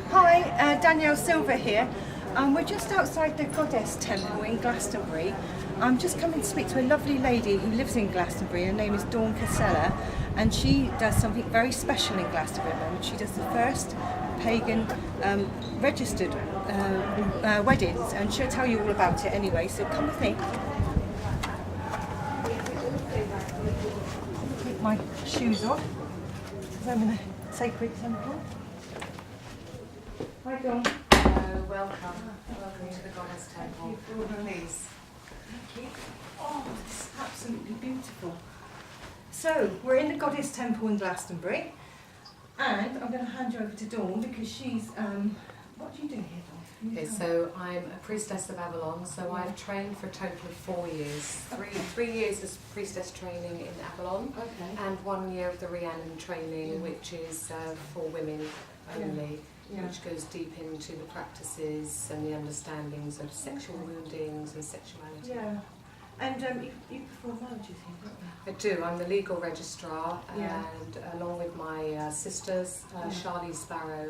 Hi, Danielle Silver here. We're just outside the Goddess Temple in Glastonbury. I'm just coming to speak to a lovely lady who lives in Glastonbury. Her name is Dawn Kinsella, and she does something very special in Glastonbury at the moment. She does the first pagan registered weddings, and she'll tell you all about it anyway, so come with me. Take my shoes off, because I'm in a sacred temple. Hi, Dawn. Hello, welcome. Welcome to the Goddess Temple. Please. Thank you. Oh, this is absolutely beautiful. So, we're in the Goddess Temple in Glastonbury, and I'm going to hand you over to Dawn because she's, what do you do here, Dawn? Okay, so I'm a priestess of Avalon, so I've trained for a total of 4 years. Three years as priestess training in Avalon, and 1 year of the Rhiannon training, which is for women only. Which goes deep into the practices and the understandings of sexual woundings and sexuality. Yeah. And you perform marriages here, don't you? I do. I'm the legal registrar, and along with my sisters, Charlie Sparrow,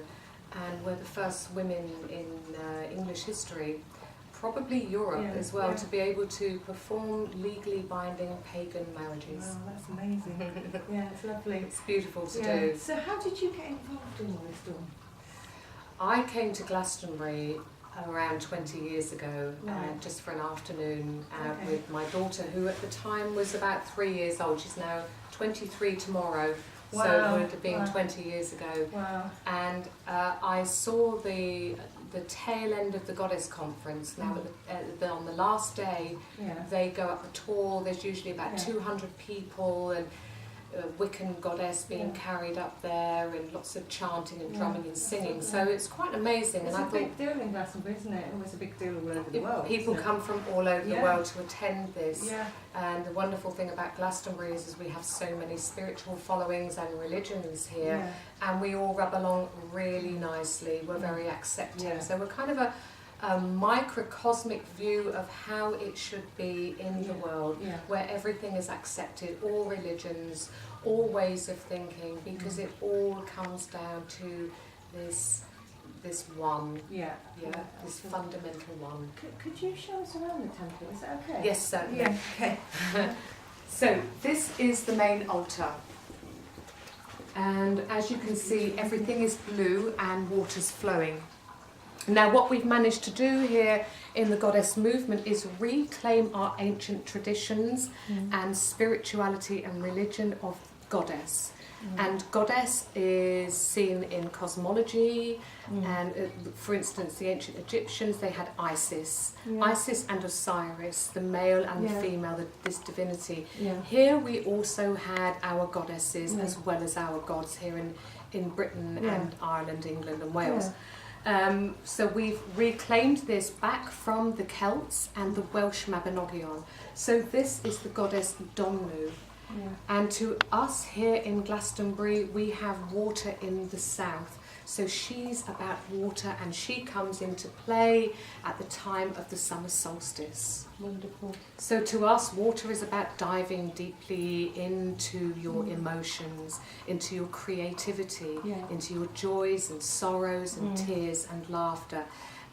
and we're the first women in English history, probably Europe as well, to be able to perform legally binding pagan marriages. Wow, that's amazing. Yeah, it's lovely. It's beautiful to do. So how did you get involved in all this, Dawn? I came to Glastonbury around 20 years ago, just for an afternoon with my daughter, who at the time was about 3 years old. She's now 23 tomorrow, so it would have been 20 years ago. Wow. And I saw the tail end of the Goddess Conference. Now, on the last day, they go up the tour. There's usually about 200 people, and Wiccan goddess being carried up there, and lots of chanting and drumming and singing. So it's quite amazing. It's and a big deal in Glastonbury, isn't it? Always a big deal all over the world. People come from all over the world to attend this. Yeah. And the wonderful thing about Glastonbury is we have so many spiritual followings and religions here, and we all rub along really nicely. We're very accepting. So we're kind of a microcosmic view of how it should be in the world, where everything is accepted, all religions, all ways of thinking, because it all comes down to this one, this fundamental one. Could you show us around the temple? Is that okay? Yes, certainly. Yeah, okay. So this is the main altar, and as you can see, everything is blue and water's flowing. Now, what we've managed to do here in the Goddess movement is reclaim our ancient traditions and spirituality and religion of Goddess. And Goddess is seen in cosmology, and for instance, the ancient Egyptians, they had Isis. Isis and Osiris, the male and the female, this divinity. Here we also had our goddesses as well as our gods here in Britain and Ireland, England and Wales. So we've reclaimed this back from the Celts and the Welsh Mabinogion. So this is the goddess Domnu. And to us here in Glastonbury, we have water in the south. So she's about water, and she comes into play at the time of the summer solstice. Wonderful. So to us, water is about diving deeply into your emotions, into your creativity, into your joys and sorrows and tears and laughter,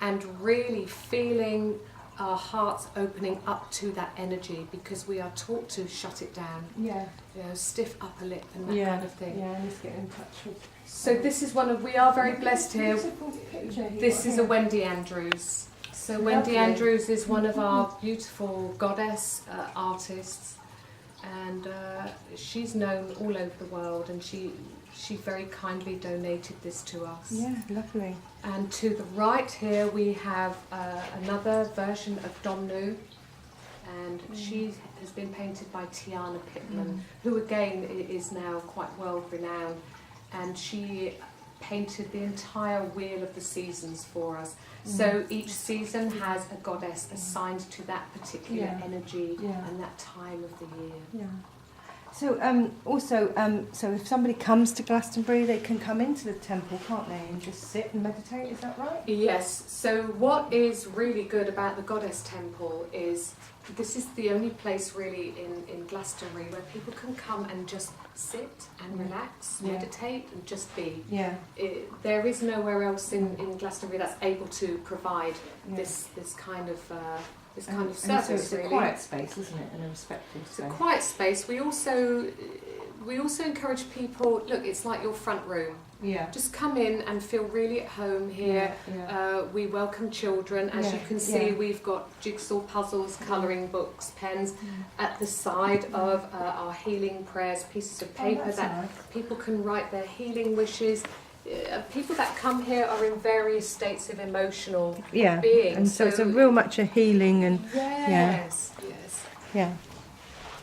and really feeling our hearts opening up to that energy, because we are taught to shut it down. You know, stiff upper lip and that kind of thing. Let's get in touch with. So this is we are very blessed here. This is a Wendy Andrews. So Wendy Andrews is one of our beautiful goddess artists, and she's known all over the world, and she very kindly donated this to us. Yeah, lovely. And to the right here we have another version of Domnu, and she has been painted by Tiana Pittman, who again is now quite world renowned, and she painted the entire wheel of the seasons for us. So each season has a goddess assigned to that particular energy and that time of the year. So so if somebody comes to Glastonbury, they can come into the temple, can't they, and just sit and meditate? Is that right? Yes, so what is really good about the Goddess Temple is this is the only place really in Glastonbury where people can come and just sit and relax, meditate and just be. Yeah. There is nowhere else in Glastonbury that's able to provide this kind of service. And so it's really. a quiet space, isn't it, and a respectful space. It's a quiet space. We also encourage people. Look, it's like your front room. Yeah. Just come in and feel really at home here. We welcome children. As you can see, we've got jigsaw puzzles, colouring books, pens. At the side of our healing prayers, pieces of paper that people can write their healing wishes. People that come here are in various states of emotional being. And so it's a real much a healing and yes. Yeah.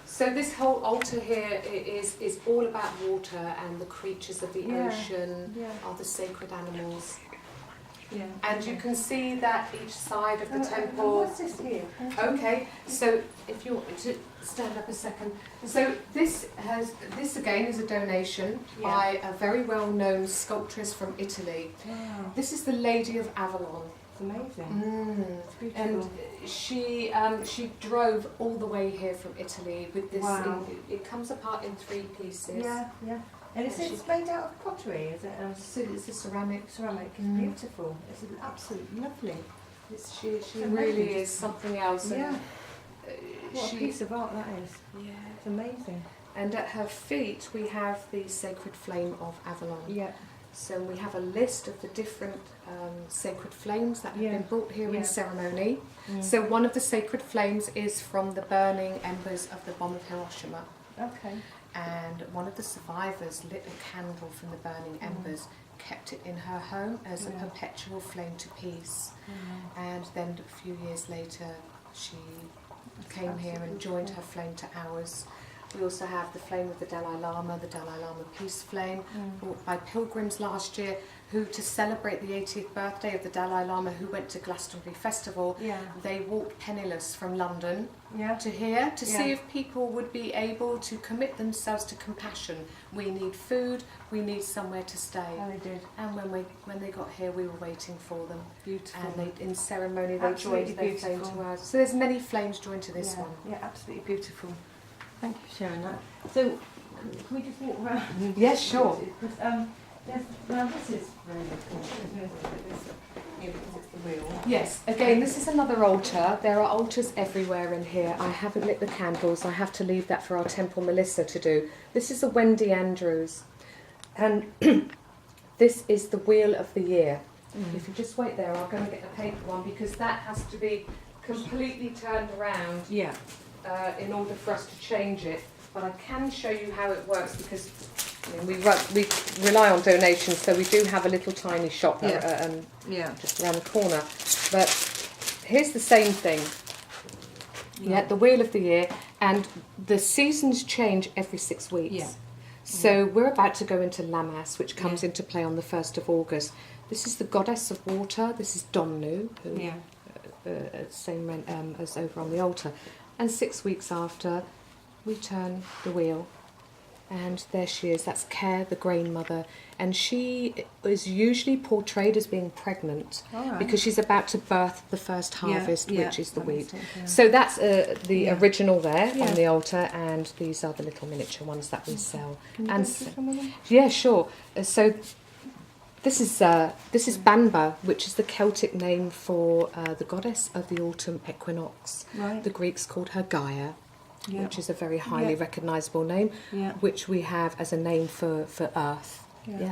So this whole altar here is all about water and the creatures of the ocean are the sacred animals. Yeah. And you can see that each side of the temple. What's this here? Okay, so if you want me to stand up a second. So this again is a donation by a very well-known sculptress from Italy. Wow. This is the Lady of Avalon. It's amazing. It's beautiful. And she drove all the way here from Italy with this. Wow. It comes apart in 3 pieces. Yeah. And it's made out of pottery, is it? It's a ceramic. Ceramic. It's beautiful. It's absolutely lovely. She really is something else. Yeah. What a piece of art that is. Yeah. It's amazing. And at her feet we have the sacred flame of Avalon. Yeah. So we have a list of the different sacred flames that have been brought here in ceremony. So one of the sacred flames is from the burning embers of the bomb of Hiroshima. Okay. And one of the survivors lit a candle from the burning embers, kept it in her home as a perpetual flame to peace. And then a few years later she came here and joined her flame to ours. We also have the flame of the Dalai Lama Peace Flame, brought by pilgrims last year who, to celebrate the 80th birthday of the Dalai Lama, who went to Glastonbury Festival, they walked penniless from London to here to see if people would be able to commit themselves to compassion. We need food, we need somewhere to stay. Oh, they did. And when they got here, we were waiting for them. Beautiful. And in ceremony, they joined their flame to ours. So there's many flames joined to this one. Yeah, absolutely beautiful. Thank you for sharing that. So, can we just walk around? Yes, sure. Now this is really cool, isn't it? Because it's the wheel. Yes, again, this is another altar. There are altars everywhere in here. I haven't lit the candles. I have to leave that for our temple Melissa to do. This is a Wendy Andrews. And this is the Wheel of the Year. If you just wait there, I'll go and get the paper one because that has to be completely turned around. Yeah. In order for us to change it, but I can show you how it works because we rely on donations, so we do have a little tiny shop just around the corner. But here's the same thing. The Wheel of the Year, and the seasons change every 6 weeks. Yeah. So we're about to go into Lammas, which comes into play on the 1st of August. This is the goddess of water. This is Donnu, who same as over on the altar. And 6 weeks after, we turn the wheel, and there she is. That's Care, the grain mother, and she is usually portrayed as being pregnant because she's about to birth the first harvest, which is the wheat. So that's the original there on the altar, and these are the little miniature ones that we sell. Can you And go through some of them? yeah, sure. So this is Banba, which is the Celtic name for the goddess of the autumn equinox. Right. The Greeks called her Gaia, which is a very highly recognisable name, which we have as a name for Earth.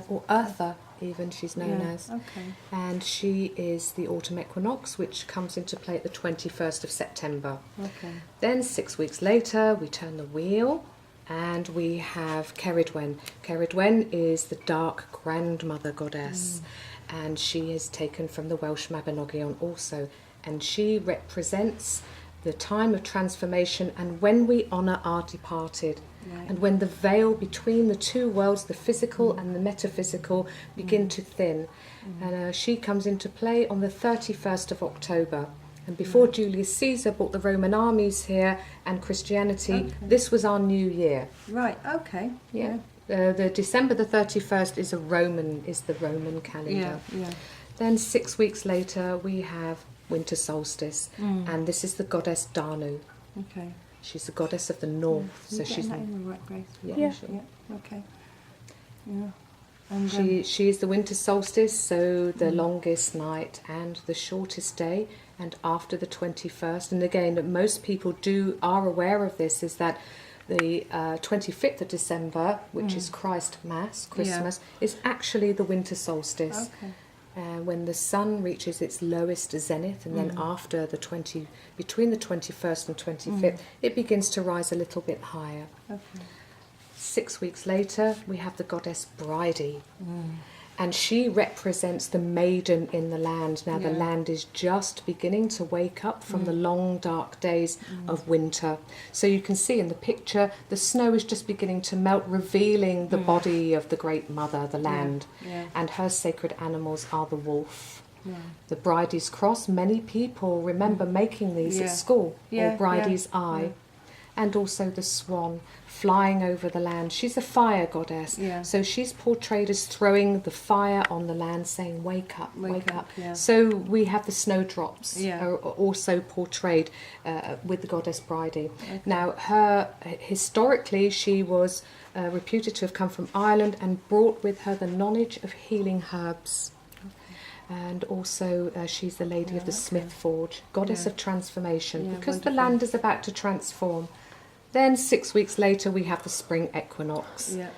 Or Eartha, even she's known as. Okay. And she is the autumn equinox, which comes into play at the 21st of September. Okay. Then 6 weeks later, we turn the wheel. And we have Ceridwen. Ceridwen is the dark grandmother goddess, and she is taken from the Welsh Mabinogion also, and she represents the time of transformation and when we honour our departed, and when the veil between the two worlds, the physical and the metaphysical, begin to thin. And she comes into play on the 31st of October. And before Julius Caesar brought the Roman armies here and Christianity, Okay. this was our new year. Right. Okay. Yeah. The December the 31st is the Roman calendar. Yeah. Then 6 weeks later we have winter solstice, and this is the goddess Danu. Okay. She's the goddess of the north, so she's that in the right place. Yeah. Yeah. Okay. Yeah. And, she is the winter solstice, so the longest night and the shortest day, and after the 21st. And again, most people are aware of this, is that the 25th of December, which is Christ Mass, Christmas, is actually the winter solstice. Okay. When the sun reaches its lowest zenith, and then after between the 21st and 25th, it begins to rise a little bit higher. Okay. 6 weeks later, we have the goddess Bridie, and she represents the maiden in the land. Now, the land is just beginning to wake up from the long, dark days of winter. So you can see in the picture, the snow is just beginning to melt, revealing the body of the great mother, the land, and her sacred animals are the wolf. Yeah. The Bridie's cross, many people remember making these at school, or Bridie's eye, and also the swan flying over the land. She's a fire goddess, so she's portrayed as throwing the fire on the land, saying, wake up, wake up. Yeah. So we have the snowdrops are also portrayed with the goddess Bridie. Okay. Now, historically, she was reputed to have come from Ireland and brought with her the knowledge of healing herbs. And also she's the lady of the Smith Forge, goddess of transformation, because the land is about to transform. Then 6 weeks later we have the spring equinox. Yeah.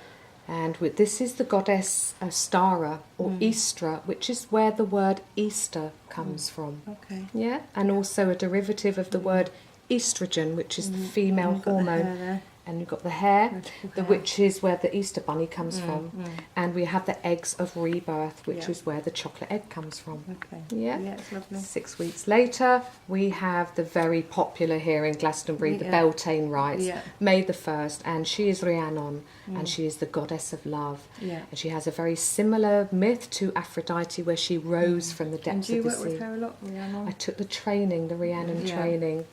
And this is the goddess Stara, or Eastra, which is where the word Easter comes from. Okay. Yeah, and also a derivative of the word estrogen, which is the female hormone. And you've got the hair, which is where the Easter bunny comes from. And we have the eggs of rebirth, which is where the chocolate egg comes from. Okay. Yeah, it's lovely. 6 weeks later, we have the very popular here in Glastonbury, the Beltane rites, May the 1st, and she is Rhiannon, and she is the goddess of love. Yeah. And she has a very similar myth to Aphrodite, where she rose from the depths of the sea. And do you work with her a lot, Rhiannon? I took the training, the Rhiannon training,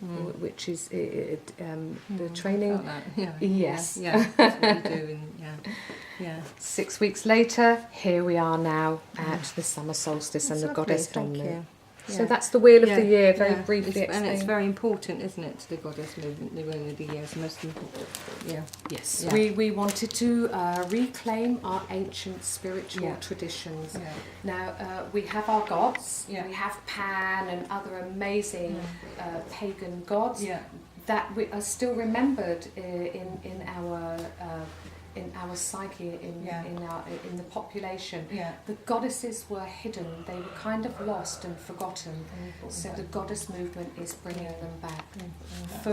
which is the training. Yes. Yeah, that's what you do. Yeah. 6 weeks later, here we are now at the summer solstice and the goddess Domino. So that's the wheel of the year, very briefly explained. And it's very important, isn't it, to the goddess movement? The wheel of the year is most important. Yeah. Yes. Yeah. We wanted to reclaim our ancient spiritual traditions. Yeah. Now, we have our gods. Yeah. We have Pan and other amazing pagan gods. Yeah. That we are still remembered in our psyche, in the population. Yeah. The goddesses were hidden; they were kind of lost and forgotten. So the goddess movement is bringing them back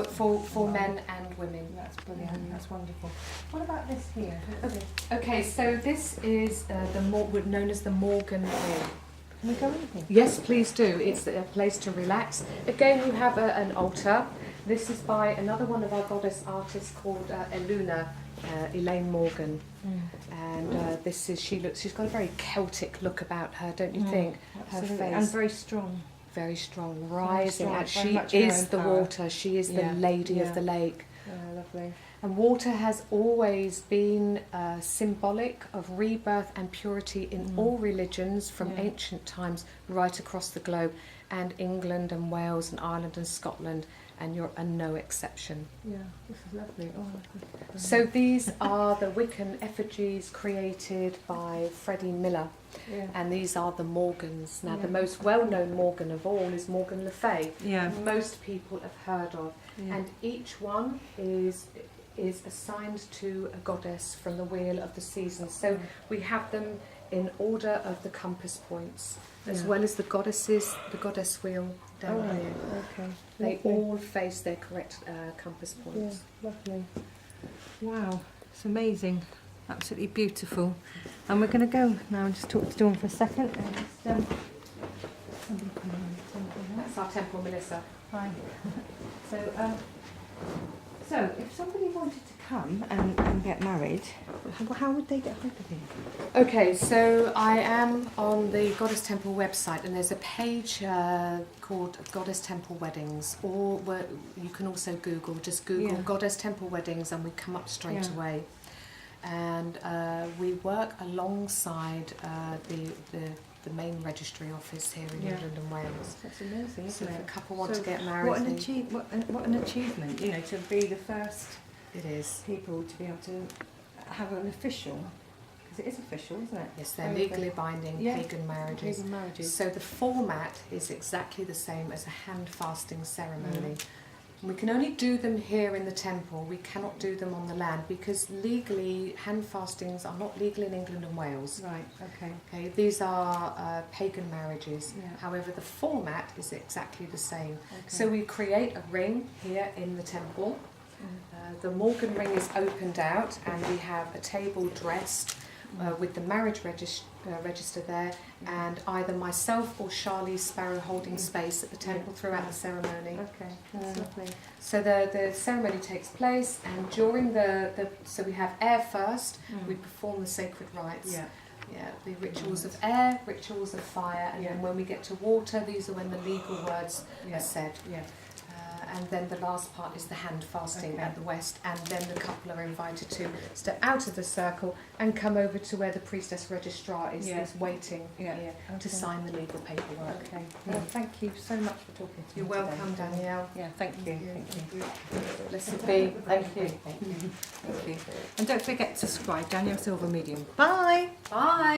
for men and women. That's brilliant. That's wonderful. What about this here? Okay. So this is known as the Morgan Inn. Can we go in here? Yes, please do. It's a place to relax. Again, you have an altar. This is by another one of our goddess artists called Eluna, Elaine Morgan. And this is, she's got a very Celtic look about her, don't you think? Absolutely. Her face. And very strong. Very strong, rising. And she is the water, she is the lady of the lake. Lovely. And water has always been symbolic of rebirth and purity in all religions from ancient times right across the globe. And England and Wales and Ireland and Scotland, and you're no exception. Yeah, this is lovely. So these are the Wiccan effigies created by Freddie Miller, and these are the Morgans. Now the most well-known Morgan of all is Morgan Le Fay. Yeah. Most people have heard of, and each one is assigned to a goddess from the Wheel of the Seasons. So we have them in order of the compass points, as well as the goddesses, the goddess wheel down here. Okay. They all face their correct compass points. Yeah, lovely. Wow, it's amazing. Absolutely beautiful. And we're going to go now and just talk to Dawn for a second. And just, that's our temple, Melissa. Fine. So if somebody wanted to come and get married, how would they get hold of you? Okay, so I am on the Goddess Temple website, and there's a page called Goddess Temple Weddings, or where you can also just Google Goddess Temple Weddings, and we come up straight away. And we work alongside the main registry office here in England and Wales. That's amazing, So isn't if it? a couple want to get married, What an achievement, you know, to be the first it is. people to be able to have an official, because it is official, isn't it? Yes, they're legally binding pagan marriages. Pagan marriages. So the format is exactly the same as a hand fasting ceremony. We can only do them here in the temple. We cannot do them on the land because legally hand fastings are not legal in England and Wales. Right, okay. Okay, these are pagan marriages. Yeah. However, the format is exactly the same. Okay. So we create a ring here in the temple. The Morgan ring is opened out, and we have a table dressed with the marriage register there, and either myself or Charlie Sparrow holding space at the temple throughout the ceremony. Okay, that's lovely. So the ceremony takes place, and during so we have air first. We perform the sacred rites. Yeah, the rituals of air, rituals of fire, and then when we get to water, these are when the legal words are said. And then the last part is the hand fasting at the west, and then the couple are invited to step out of the circle and come over to where the priestess registrar is waiting here to sign the legal paperwork. Okay. Well, thank you so much for talking to me. You're welcome, today. Danielle. Yeah, thank you. Thank you. Blessed be. Thank you. Thank you. And don't forget to subscribe, Danielle Silver Medium. Bye. Bye.